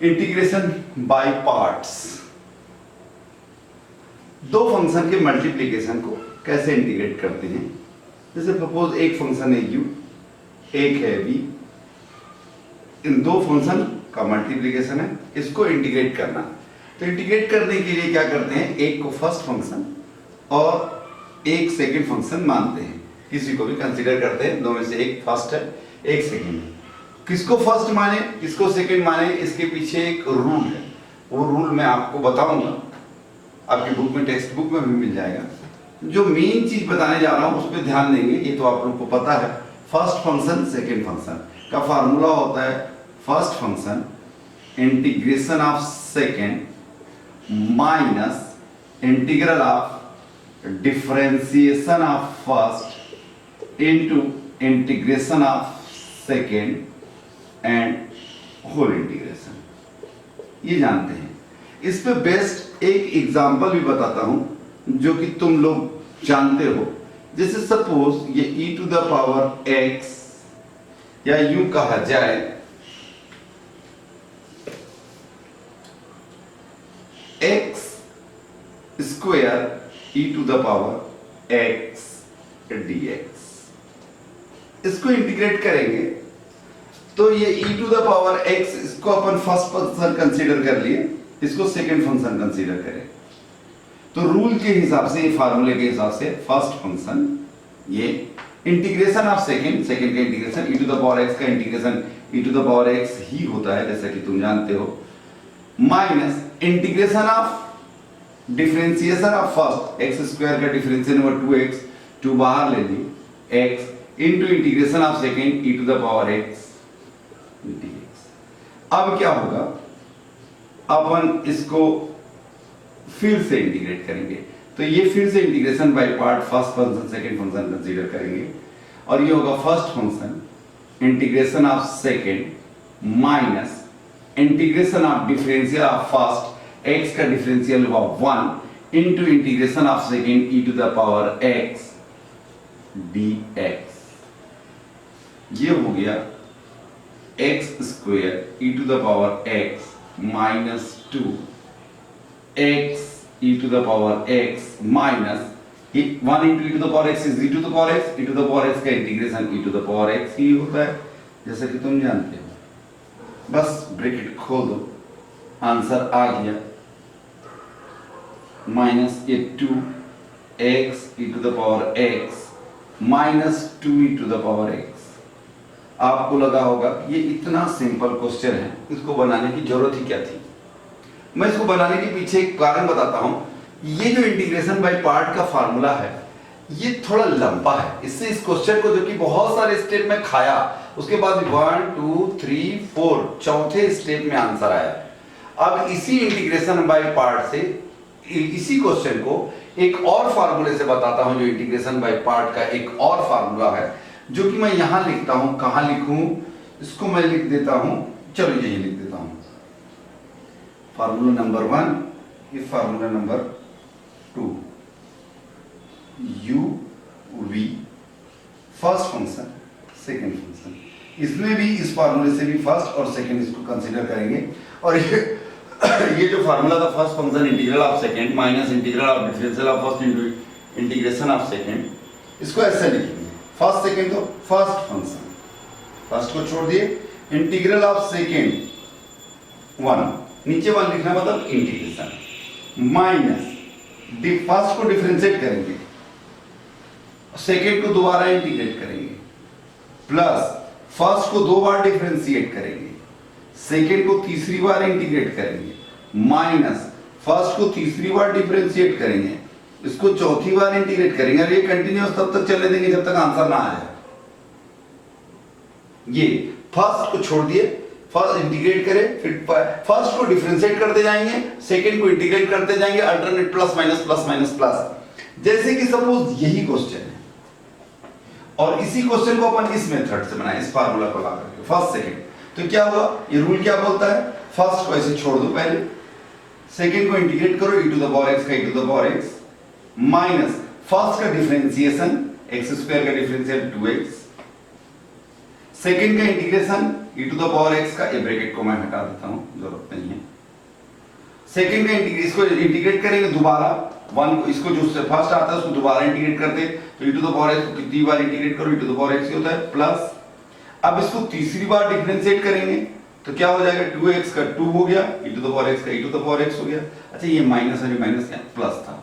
Integration by parts. दो function के multiplication को कैसे इंटीग्रेट करते हैं। जैसे सपोज एक फंक्शन है u, एक है v, इन दो फंक्शन का मल्टीप्लिकेशन है, इसको इंटीग्रेट करना। तो इंटीग्रेट करने के लिए क्या करते हैं, एक को फर्स्ट फंक्शन और एक सेकंड फंक्शन मानते हैं, किसी को भी कंसीडर करते हैं, दो में से एक फर्स्ट है एक सेकंड है। किसको फर्स्ट माने किसको सेकंड माने, इसके पीछे एक रूल है, वो रूल मैं आपको बताऊंगा, आपकी बुक में टेक्स्ट बुक में भी मिल जाएगा। जो मेन चीज बताने जा रहा हूं उस पर ध्यान देंगे, ये तो आप लोग को पता है। फर्स्ट फंक्शन सेकंड फंक्शन का फार्मूला होता है first function integration of second minus integral of differentiation of first into integration of second and whole integration. ये जानते हैं। इस पे बेस्ट एक एग्जांपल भी बताता हूं जो कि तुम लोग जानते हो। जैसे सपोज ये e to the power x, या यूं कहा जाए x square e to the power x dx। इसको इंटीग्रेट करेंगे तो ये e to the power x, इसको अपन फर्स्ट फंक्शन कंसीडर कर लिए, इसको सेकंड फंक्शन कंसीडर करें। तो रूल के हिसाब से, फार्मूले के हिसाब से फर्स्ट फंक्शन ये इंटीग्रेशन ऑफ सेकंड, सेकंड का integration, e to the power x का integration e to the power x ही होता है जैसा कि तुम जानते हो, minus integration of differentiation of first x square का डिफरेंशिएशन ओवर 2x, 2 बाहर ले ली, x into integration of second e to the power x dx। अब क्या होगा, अपन इसको फिर से इंटीग्रेट करेंगे। तो ये फिर से integration by part, first function second function consider करेंगे और ये होगा first function integration of second minus integration of differential of first, x का डिफरेंशियल होगा 1 into integration of second e to the power x dx। ये हो गया x square e to the power x minus 2 x e to the power x minus 1 into e to the power x is e to the power x, e to the power x का integration e to the power x ही होता है जैसा कि तुम जानते हो। बस ब्रैकेट खोल दो, आंसर आ गया माइनस ये 2x e to the power x minus 2 e to the power x। आपको लगा होगा ये इतना सिंपल क्वेश्चन है, इसको बनाने की जरूरत ही क्या थी। मैं इसको बनाने के पीछे एक कारण बताता हूं। ये जो इंटीग्रेशन बाय पार्ट का फार्मूला है ये थोड़ा लंबा है, इससे इस क्वेश्चन को जो कि बहुत सारे स्टेप में खाया, उसके बाद 1 2 3 4 चौथे स्टेप में आंसर आया। अब इसी इंटीग्रेशन बाय पार्ट से इसी क्वेश्चन को एक और फार्मूले से बताता हूं, जो इंटीग्रेशन बाय पार्ट का एक और फार्मूला है जो कि मैं यहां लिखता हूं। कहां लिखूं, इसको मैं लिख देता हूं, चलो यही लिख देता हूं, फार्मूला नंबर 1, ये formula number 2, u v first function second function. इसमें भी इस फार्मूले से भी फर्स्ट और सेकंड इसको कंसीडर करेंगे। और ये जो फार्मूला था first function integral of second minus integral of differential of first into integration of second, इसको ऐसे लिखेंगे फर्स्ट सेकंड तो फर्स्ट फंक्शन, फर्स्ट को छोड़ दिए, इंटीग्रल ऑफ सेकंड 1, नीचे 1 लिखना मतलब इंटीग्रेशन, माइनस फर्स्ट को डिफरेंशिएट करेंगे, सेकंड को दोबारा इंटीग्रेट करेंगे, प्लस फर्स्ट को 2 बार डिफरेंशिएट करेंगे, सेकंड को तीसरी बार इंटीग्रेट करेंगे, माइनस फर्स्ट को तीसरी बार डिफरेंशिएट करेंगे, इसको चौथी बार इंटीग्रेट करेंगे। और ये कंटिन्यूअस तब तक चलने देंगे जब तक आंसर ना आ जाए। ये फर्स्ट को छोड़ दिए, फर्स्ट इंटीग्रेट करें, फिर फर्स्ट को डिफरेंशिएट करते जाएंगे, सेकंड को इंटीग्रेट करते जाएंगे, alternate plus minus plus minus plus. जैसे कि सपोज यही क्वेश्चन है और इसी क्वेश्चन को अपन इस मेथड से बनाए, इस फार्मूला को ला करके फर्स्ट सेकंड, तो क्या हुआ, ये रूल क्या बोलता है, फर्स्ट को ऐसे छोड़ दो पहले, सेकंड को इंटीग्रेट करो e to the power x का e to the power x minus first का डिफरेंशिएशन x स्क्वायर का डिफरेंशियल 2x, सेकंड का integration e to the power x का, ये ब्रैकेट को मैं हटा देता हूं, जरूरत नहीं है। सेकंड का इसको इंटीग्रेट करेंगे दोबारा, वन को, इसको जो फर्स्ट आता है उसको दोबारा इंटीग्रेट करते, तो e to the power x को कितनी बार इंटीग्रेट करो, e to the power x होता है प्लस, अब इसको तीसरी बार डिफरेंशिएट करेंगे तो क्या हो जाएगा, 2x का 2 हो गया, e to the power x का e to the power x हो गया। अच्छा ये माइनस और ये माइनस यहाँ प्लस था,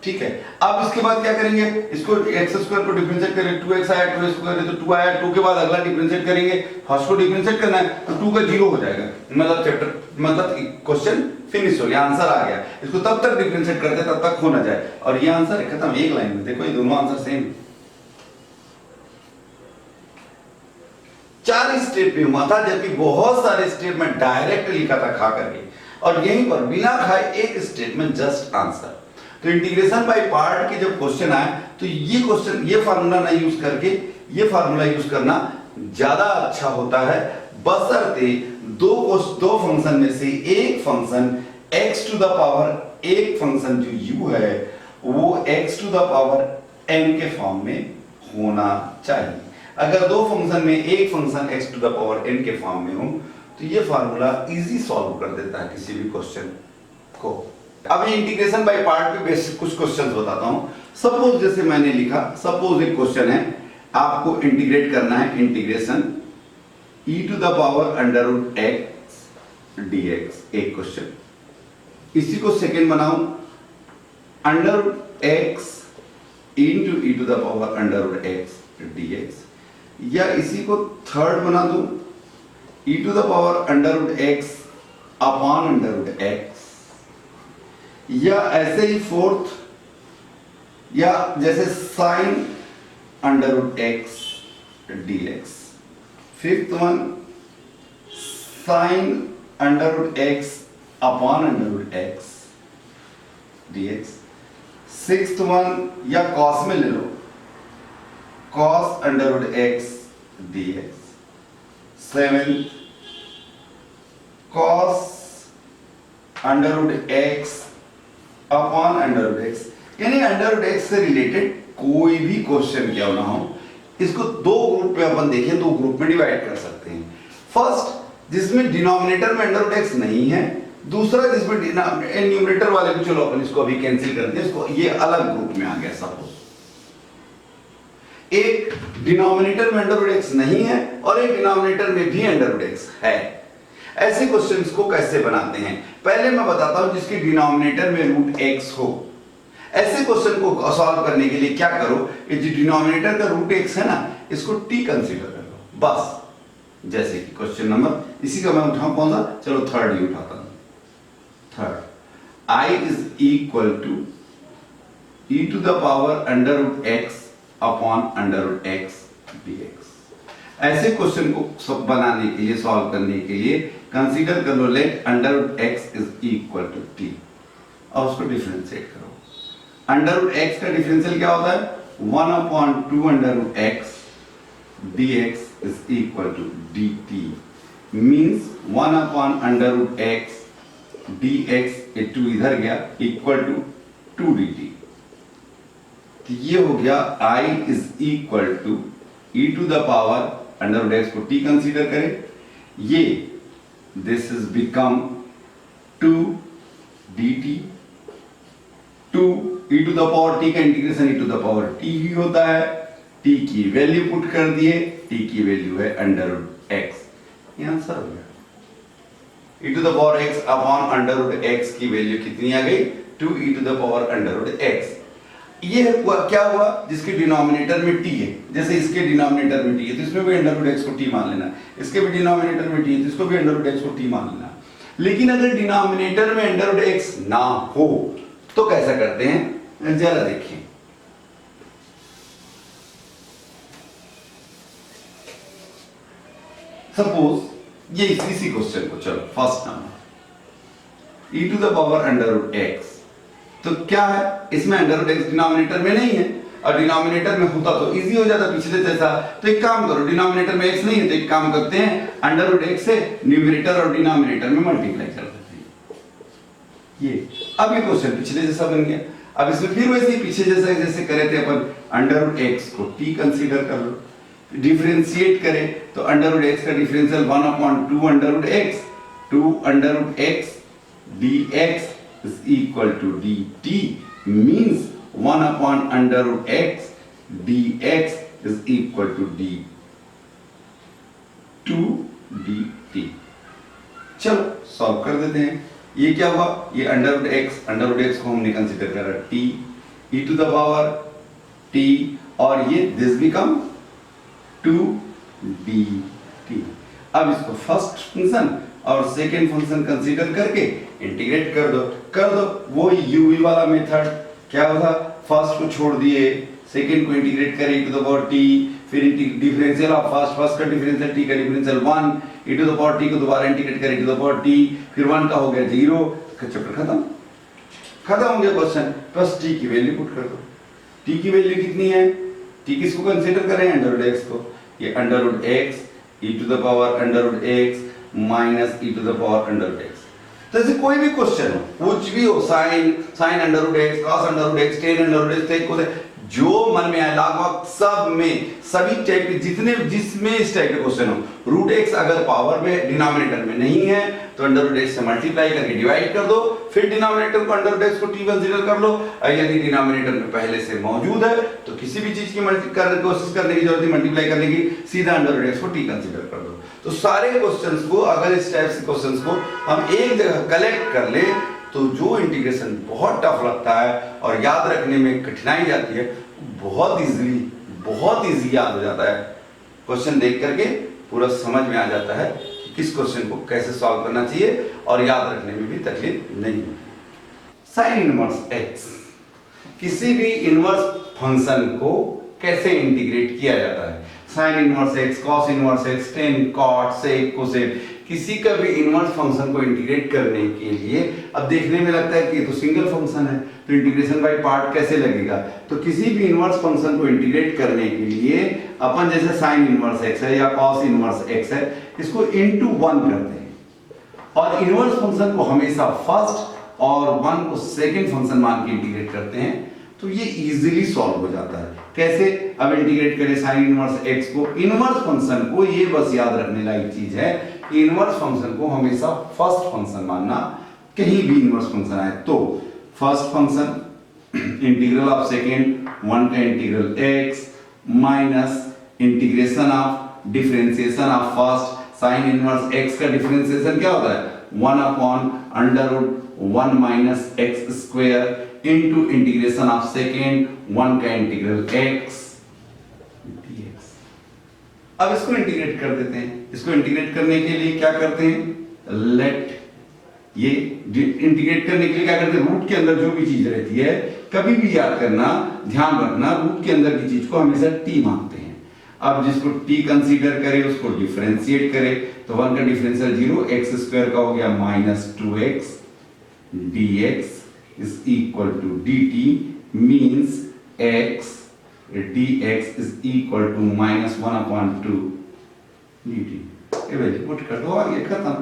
ठीक है। अब इसके बाद क्या करेंगे, इसको x स्क्वायर को डिफरेंशिएट करें, 2x आया, 2x स्क्वायर तो 2 आया, 2 के बाद अगला डिफरेंशिएट करेंगे, फर्स्ट को डिफरेंशिएट करना है तो 2 का 0 हो जाएगा, मतलब चैप्टर, मतलब क्वेश्चन फिनिश हो गया, आंसर आ गया। इसको तब तक डिफरेंशिएट करते तब तक हो ना जाए, और ये आंसर है खत्म, एक लाइन में। देखो ये दोनों आंसर सेम, 4 स्टेप पे हुआ था, जबकि बहुत सारे स्टेप में डायरेक्ट लिखा था खा करके, और यहीं पर बिना खाए एक स्टेप में जस्ट आंसर। तो इंटीग्रेशन बाय पार्ट के जब क्वेश्चन आए तो ये क्वेश्चन, ये फार्मूला ना यूज करके ये फार्मूला यूज करना ज्यादा अच्छा होता है, बशर्ते दो फंक्शन में से एक function x to the power, एक फंक्शन जो u है वो x to the power n के फॉर्म में होना चाहिए। अगर दो फंक्शन में एक function x to the power n के फॉर्म में हो तो ये फार्मूला इजी सॉल्व कर देता है किसी भी क्वेश्चन को। अब ये इंटीग्रेशन बाय पार्ट पे बेसिक कुछ क्वेश्चंस बताता हूं। सपोज जैसे मैंने लिखा, सपोज एक क्वेश्चन है, आपको इंटीग्रेट करना है, integration e to the power under root x dx, एक क्वेश्चन। इसी को सेकंड बनाऊं, under root x into e to the power under root x dx, या इसी को थर्ड बना दूं, e to the power under root x upon under root x, या ऐसे ही फोर्थ, या जैसे sine under root x dx, fifth one sine under root x upon under root x dx, sixth one या cos में ले लो, cos under root x dx, seventh cos under root x upon under root x, यानी under root x से related कोई भी question क्या ना हो, इसको दो ग्रुप में अपन देखें, दो ग्रुप में डिवाइड कर सकते हैं। फर्स्ट जिसमें डिनोमिनेटर में अंडर रूट x नहीं है, दूसरा जिसमें न्यूमरेटर वाले को चलो अपन इसको अभी कैंसिल करते हैं, इसको ये अलग ग्रुप में आ गया। सपोज एक डिनोमिनेटर में अंडर रूट x नहीं है और एक डिनोमिनेटर में भी अंडर रूट x है। ऐसे क्वेश्चंस को कैसे बनाते हैं, पहले मैं बताता हूं जिसके डिनोमिनेटर में रूट x हो। ऐसे क्वेश्चन को सॉल्व करने के लिए क्या करो, ये जो डिनोमिनेटर का रूट x है ना, इसको t कंसीडर कर लो बस। जैसे कि क्वेश्चन नंबर, इसी का मैं उठाऊं कौन सा, चलो थर्ड ही उठाता हूं। Third, I is equal to e to the power under root x upon under root x dx। ऐसे क्वेश्चन को सब बनाने के लिए, सॉल्व करने के लिए कंसीडर कर लो, let under root x is equal to t, और उसको डिफरेंशिएट करो। अंडर रूट x का डिफरेंशियल क्या होता है, 1 upon 2 under root x dx is equal to dt, means 1 upon under root x dx, ये 2 इधर गया, इक्वल टू 2 dt। तो ये हो गया I is equal to e to the power under root x को t कंसीडर करें, ये this is become 2 dt, 2 e to the power t का integration e to the power t ही होता है, t की वैल्यू पुट कर दिए, t की वैल्यू है अंडर रूट x, ये आंसर हो गया। e to the power x upon under root x की वैल्यू कितनी आ गई, 2 e to the power under root x। ये क्या हुआ, जिसके डिनोमिनेटर में t है, जैसे इसके डिनोमिनेटर में t है तो इसमें भी अंडर रूट x को t मान लेना, इसके भी डिनोमिनेटर में t है तो इसको भी अंडर रूट x को t मान लेना। लेकिन अगर डिनोमिनेटर में अंडर रूट x ना हो तो कैसा करते हैं, जरा देखिए। सपोज ये इसी क्वेश्चन को, चलो first number e to the power under root x, तो क्या है, इसमें अंडर रूट x डिनोमिनेटर में नहीं है, और डिनोमिनेटर में होता तो इजी हो जाता पिछले जैसा। तो एक काम करो, डिनोमिनेटर में x नहीं है तो एक काम करते हैं, अंडर रूट x से न्यूमरेटर और डिनोमिनेटर में मल्टीप्लाई कर देते हैं। ये अब ये क्वेश्चन पिछले जैसा बन गया। अब इसमें फिर वैसे ही पीछे जैसे करे थे अपन, अंडर रूट x को t कंसीडर कर लो, डिफरेंशिएट करें तो अंडर रूट एक्स का differential 1/2 under root x, 2 under root x dx is equal to dt means 1 upon under root x dx is equal to d 2 dt। चलो solve कर देते हैं। ये क्या हुआ, ये अंडर रूट एक्स को हमने कंसीडर करा t e to the power t और ये दिस बिकम 2 dt। अब इसको फर्स्ट फंक्शन और सेकेंड फंक्शन कंसीडर करके इंटीग्रेट कर दो वो यूवी वाला मेथड। क्या होगा, फर्स्ट को छोड़ दिए, सेकेंड को इंटीग्रेट करें e to the power t, फिर डिफरेंशियल ऑफ फर्स्ट का डिफरेंशियल t का differential 1 e to the power t को दोबारा इंटीग्रेट करें e to the power t, फिर 1 का हो गया 0, चैप्टर खत्म हो गया क्वेश्चन। बस t की वैल्यू पुट कर दो। t की वैल्यू कितनी है, t किसको कंसीडर करें, अंडर रूट x को। ये under root x e to the power under root x minus e to the power under root x। तो ऐसे कोई भी क्वेश्चन हो, कुछ भी हो, sine under root x, cos under root x, tan under root x, कोई जो मन में आए, लगभग सब में सभी टाइप के जितने जिसमें इस टाइप के क्वेश्चन हो, रूट x अगर पावर में डिनोमिनेटर में नहीं है तो अंडर रूट x से मल्टीप्लाई करके डिवाइड कर दो, फिर डिनोमिनेटर को अंडर रूट x को t कंसीडर कर लो। यदि डिनोमिनेटर में पहले से मौजूद है तो किसी भी चीज की कोशिश करने की जरूरत नहीं, मल्टीप्लाई करने की, सीधा अंडर रूट x को t कंसीडर कर दो। तो सारे क्वेश्चंस को, अगर इस टाइप से क्वेश्चंस को हम एक जगह कलेक्ट कर ले तो जो इंटीग्रेशन बहुत टफ लगता है और याद रखने में कठिनाई जाती है, बहुत इजी याद हो जाता है। क्वेश्चन देख करके पूरा समझ में आ जाता है कि किस क्वेश्चन को कैसे सॉल्व करना चाहिए और याद रखने में भी तकलीफ नहीं होती। साइन इनवर्स x, किसी भी इनवर्स फंक्शन को कैसे इंटीग्रेट किया जाता है। Sine inverse x, cos inverse x, tan, cot, sec, cosec, किसी का भी इनवर्स फंक्शन को इंटीग्रेट करने के लिए, अब देखने में लगता है कि ये तो सिंगल फंक्शन है तो इंटीग्रेशन बाय पार्ट कैसे लगेगा। तो किसी भी इनवर्स फंक्शन को इंटीग्रेट करने के लिए अपन जैसे साइन इनवर्स x है या कॉस इनवर्स x है, इसको इनटू 1 करते हैं और इनवर्स फंक्शन को हमेशा फर्स्ट और 1 को सेकंड फंक्शन मान के इंटीग्रेट करते हैं, तो ये इजीली सॉल्व हो जाता है। कैसे, अब इंटीग्रेट करें साइन इनवर्स x को, इनवर्स फंक्शन को, ये बस याद रखने लायक चीज है कि इनवर्स फंक्शन को हमेशा फर्स्ट फंक्शन मानना, कहीं भी इनवर्स फंक्शन आए तो first function integral of second 1 का integral x minus integration of differentiation of first sine inverse x का डिफरेंशिएशन क्या होता है 1 upon under root 1 minus x square into integration of second 1 का इंटीग्रल x dx। अब इसको इंटीग्रेट कर देते हैं। इसको इंटीग्रेट करने के लिए क्या करते हैं, लेट, ये इंटीग्रेट करने के लिए क्या करते हैं, रूट के अंदर जो भी चीज रहती है, कभी भी याद करना, ध्यान रखना, रूट के अंदर की चीज को हमेशा t मानते हैं। अब जिसको t कंसीडर करें उसको डिफरेंशिएट करें तो 1 का डिफरेंशियल 0, x स्क्वायर का हो गया minus 2x dx is equal to dt means x dx is equal to minus 1 upon 2 dt। ये वैल्यू पुट कर दो, आगे खत्म।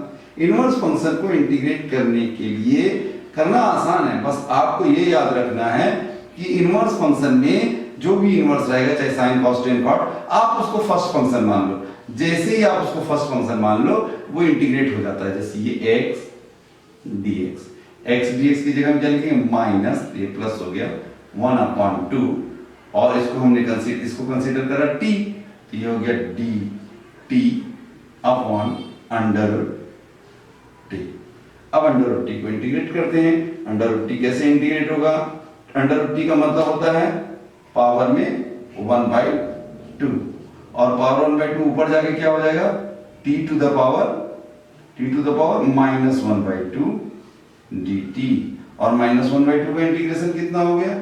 इनवर्स फंक्शन को इंटीग्रेट करने के लिए करना आसान है, बस आपको ये याद रखना है कि इनवर्स फंक्शन में जो भी इनवर्स रहेगा, चाहे साइन कॉस टेन कॉट, आप उसको फर्स्ट फंक्शन मान लो। जैसे ही आप उसको फर्स्ट फंक्शन मान लो वो इंटीग्रेट हो जाता है। जैसे ये x dx, x dx की जगह हम क्या लिखेंगे, माइनस, ये प्लस हो गया 1 अपॉन 2 और इसको हमने कंसीडर करा t, तो ये हो गया dt अपॉन अंडर t। अब अंडर रूट t को इंटीग्रेट करते हैं। अंडर रूट t कैसे इंटीग्रेट होगा, अंडर रूट t का मतलब होता है पावर में 1/2 और पावर 1/2 ऊपर जाके क्या हो जाएगा, t to the power minus 1/2 dt और माइनस 1/2 का इंटीग्रेशन कितना हो गया,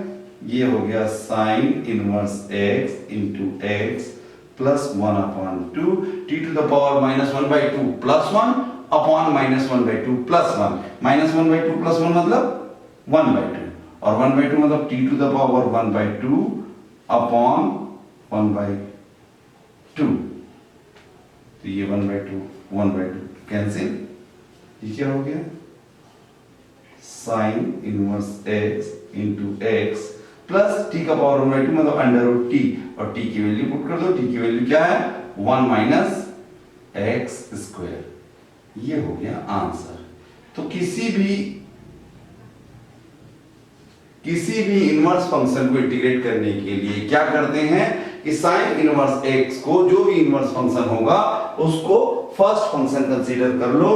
ये हो गया sine inverse x into x plus 1 upon 2 t to the power minus 1/2 plus 1 upon minus 1/2 plus 1, minus 1/2 plus 1 मतलब 1/2 और 1/2 मतलब t to the power 1/2 upon 1/2, तो ये 1/2 कैंसिल, ये क्या हो गया, sine inverse x into x plus t का पावर 1/2 मतलब अंडर रूट t और t की वैल्यू पुट कर दो। t की वैल्यू क्या है 1 माइनस एक्स स्क्वायर, ये हो गया आंसर। तो किसी भी इनवर्स फंक्शन को इंटीग्रेट करने के लिए क्या करते हैं कि साइन इनवर्स एक्स को, जो भी इनवर्स फंक्शन होगा उसको फर्स्ट फंक्शन कंसीडर कर लो।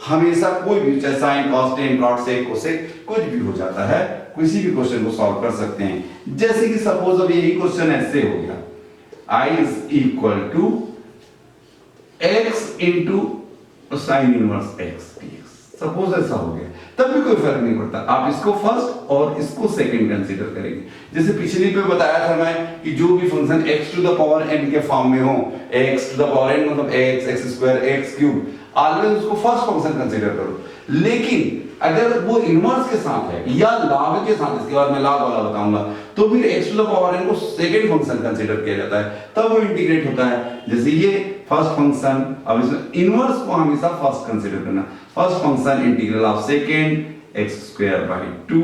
हमेशा कोई भी, चाहे sine cos tan cot sec cosec कुछ भी हो जाता है, किसी भी क्वेश्चन को सॉल्व कर सकते हैं। जैसे कि सपोज अब यही क्वेश्चन ऐसे हो गया, i is equal to x into sine inverse x dx, suppose ऐसा हो गया, तब भी कोई फर्क नहीं पड़ता, आप इसको फर्स्ट और इसको सेकंड कंसीडर करेंगे। जैसे पिछली पे बताया था मैं कि जो भी function x to the power n के फॉर्म में हो, x to the power n मतलब x square x cube, always उसको फर्स्ट फंक्शन कंसीडर करो। लेकिन अगर वो इनवर्स के साथ है या लॉग के साथ, इसके बाद मैं लॉग वाला बताऊंगा, तो फिर x to the power n को सेकंड फंक्शन कंसीडर किया जाता है, तब वो इंटीग्रेट होता है। जैसे ये फर्स्ट फंक्शन, अब इसमें इनवर्स को हमेशा फर्स्ट कंसीडर करना। First function integral of second x square by 2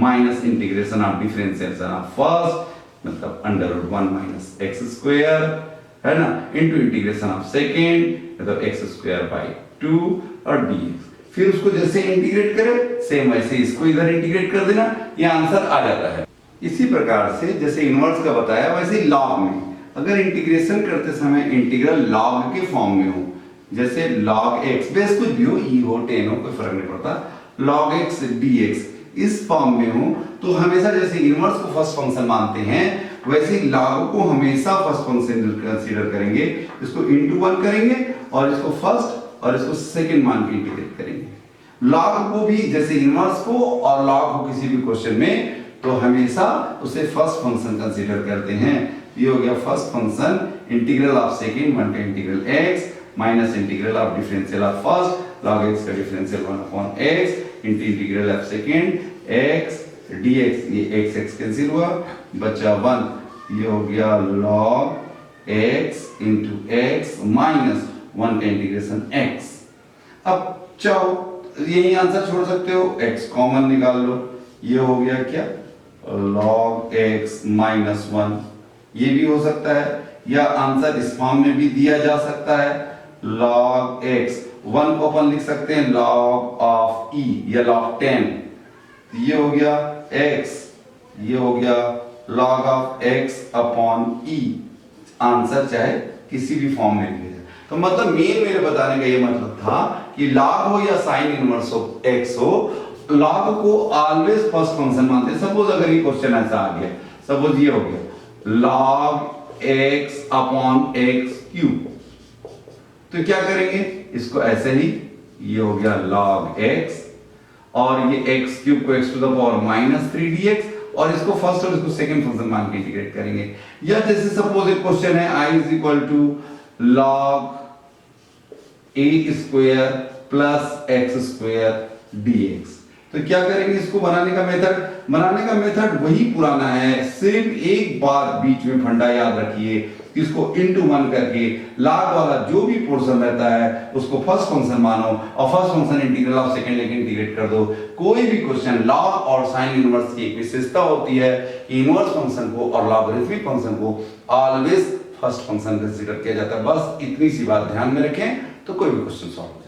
minus integration of differentiation of first मतलब under root 1 minus x square, है ना, इनटू इंटीग्रेशन ऑफ सेकंड मतलब x स्क्वायर बाय 2 और dx। फिर उसको जैसे इंटीग्रेट करें सेम वैसे इसको इधर इंटीग्रेट कर देना, ये आंसर आ जाता है। इसी प्रकार से जैसे इनवर्स का बताया वैसे ही लॉग में अगर इंटीग्रेशन करते समय इंटीग्रल लॉग के फॉर्म में हो, जैसे log x बेस कुछ भी हो, e हो 10 हो, कोई फर्क नहीं पड़ता, log x dx इस फॉर्म में हो, तो हमेशा जैसे इनवर्स को फर्स्ट फंक्शन मानते हैं वैसे ही log को हमेशा फर्स्ट फंक्शन कंसीडर करेंगे, इसको इनटू 1 करेंगे और इसको फर्स्ट और इसको सेकंड मान के इंटीग्रेट करेंगे। log को भी जैसे इनवर्स को और log को किसी भी क्वेश्चन में तो हमेशा उसे फर्स्ट फंक्शन कंसीडर करते हैं। ये हो गया first function integral of second 1 का integral x minus integral of differential of first log x का differential 1 upon x into integral of second x dx, ये x x कैंसिल हुआ, बचा 1, ये हो गया log x into x minus 1 का integration x। अब चाहो यही आंसर छोड़ सकते हो, x कॉमन निकाल लो, ये हो गया क्या log x माइनस 1, ये भी हो सकता है, या आंसर इस फॉर्म में भी दिया जा सकता है log x 1 को अपन लिख सकते हैं log ऑफ e या log 10, ये हो गया x, ये हो गया log of x upon e, answer चाहे किसी भी फॉर्म में लिया जाए। तो मतलब मेन मेरे बताने का ये मतलब था कि log हो या साइन इनवर्स हो x हो, log को ऑलवेज फर्स्ट फंक्शन मानते हैं। सपोज अगर ये क्वेश्चन ऐसा आ गया, सपोज ये हो गया log x upon x cube, तो क्या करेंगे इसको ऐसे ही, ये हो गया log x और ये x क्यूब को x to the power minus 3 dx और इसको फर्स्ट और इसको सेकंड फंक्शन मान के इंटीग्रेट करेंगे। या जैसे सपोज एक क्वेश्चन है i is equal to log a square plus x square dx, तो क्या करेंगे इसको बनाने का मेथड वही पुराना है, सिर्फ एक बात बीच में फंडा याद रखिए, इसको इनटू 1 करके log वाला जो भी पोर्शन रहता है उसको फर्स्ट फंक्शन मानो और first function integral of second लेके इंटीग्रेट कर दो। कोई भी क्वेश्चन log और साइन इनवर्स की एक विशेषता होती है कि इनवर्स फंक्शन को और लॉगरिथमिक फंक्शन को ऑलवेज फर्स्ट फंक्शन कंसीडर किया जाता है। बस इतनी सी बात ध्यान में रखें तो कोई भी क्वेश्चन सॉल्व